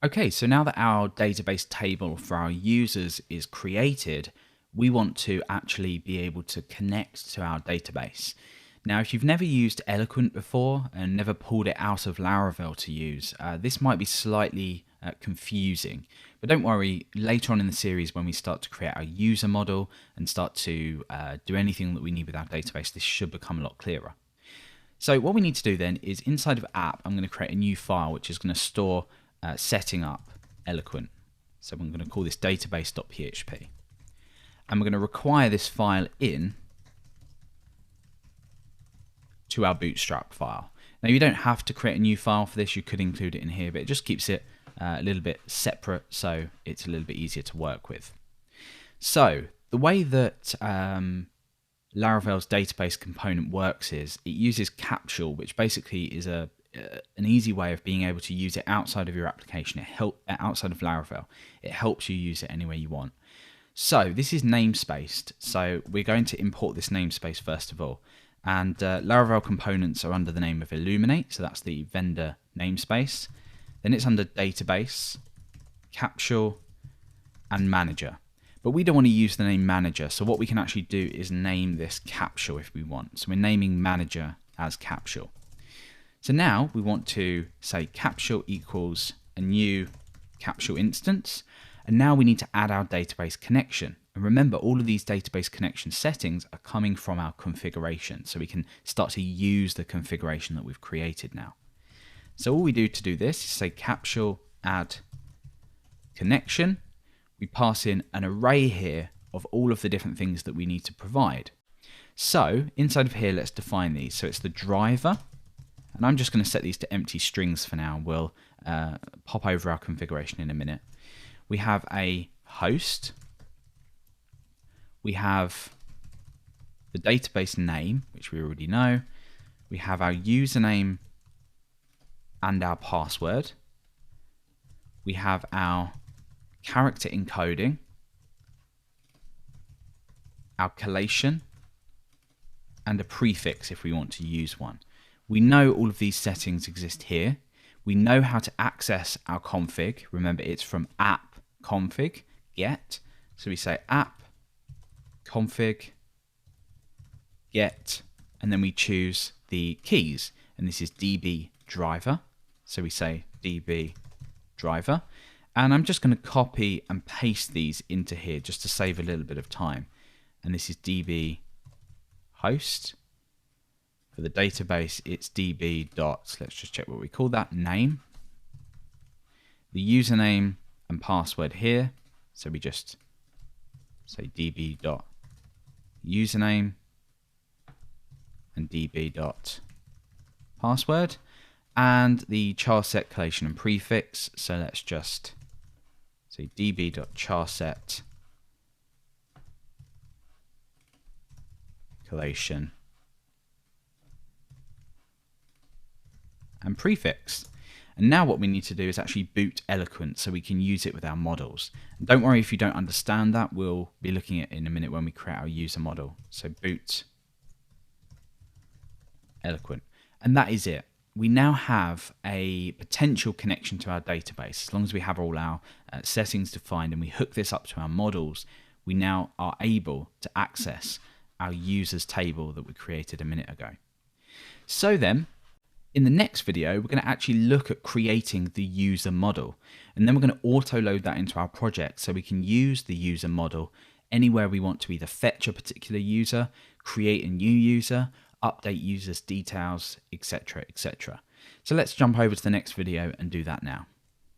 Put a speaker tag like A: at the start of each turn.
A: Okay, so now that our database table for our users is created, we want to actually be able to connect to our database. Now, if you've never used Eloquent before and never pulled it out of Laravel to use, this might be slightly confusing. But don't worry, later on in the series when we start to create our user model and start to do anything that we need with our database, this should become a lot clearer. So what we need to do then is inside of app, I'm going to create a new file which is going to store setting up Eloquent. So I'm going to call this database.php. And we're going to require this file in to our Bootstrap file. Now you don't have to create a new file for this, you could include it in here, but it just keeps it a little bit separate so it's a little bit easier to work with. So the way that Laravel's database component works is it uses Capsule, which basically is an easy way of being able to use it outside of your application. Outside of Laravel. It helps you use it any way you want. So this is namespaced. So we're going to import this namespace first of all. And Laravel components are under the name of Illuminate. So that's the vendor namespace. Then it's under database, Capsule, and manager. But we don't want to use the name manager. So what we can actually do is name this Capsule if we want. So we're naming manager as Capsule. So now we want to say Capsule equals a new Capsule instance. And now we need to add our database connection. And remember, all of these database connection settings are coming from our configuration. So we can start to use the configuration that we've created now. So all we do to do this is say Capsule add connection. We pass in an array here of all of the different things that we need to provide. So inside of here, let's define these. So it's the driver. And I'm just going to set these to empty strings for now. We'll pop over our configuration in a minute. We have a host. We have the database name, which we already know. We have our username and our password. We have our character encoding, our collation, and a prefix if we want to use one. We know all of these settings exist here. We know how to access our config. Remember, it's from app config get. So we say app config get, and then we choose the keys. And this is db driver. So we say db driver. And I'm just going to copy and paste these into here just to save a little bit of time. And this is db host. For the database, it's db dot, let's just check what we call that, name. The username and password here. So we just say db dot username and db dot password. And the charset, collation, and prefix. So let's just say db.charset collation and prefix. And now what we need to do is actually boot Eloquent so we can use it with our models. And don't worry if you don't understand that, we'll be looking at it in a minute when we create our user model. So boot Eloquent. And that is it. We now have a potential connection to our database. As long as we have all our settings defined and we hook this up to our models, we now are able to access our users table that we created a minute ago. So then, in the next video, we're going to actually look at creating the user model. And then we're going to auto-load that into our project so we can use the user model anywhere we want to either fetch a particular user, create a new user, update users' details, etc., etc. So let's jump over to the next video and do that now.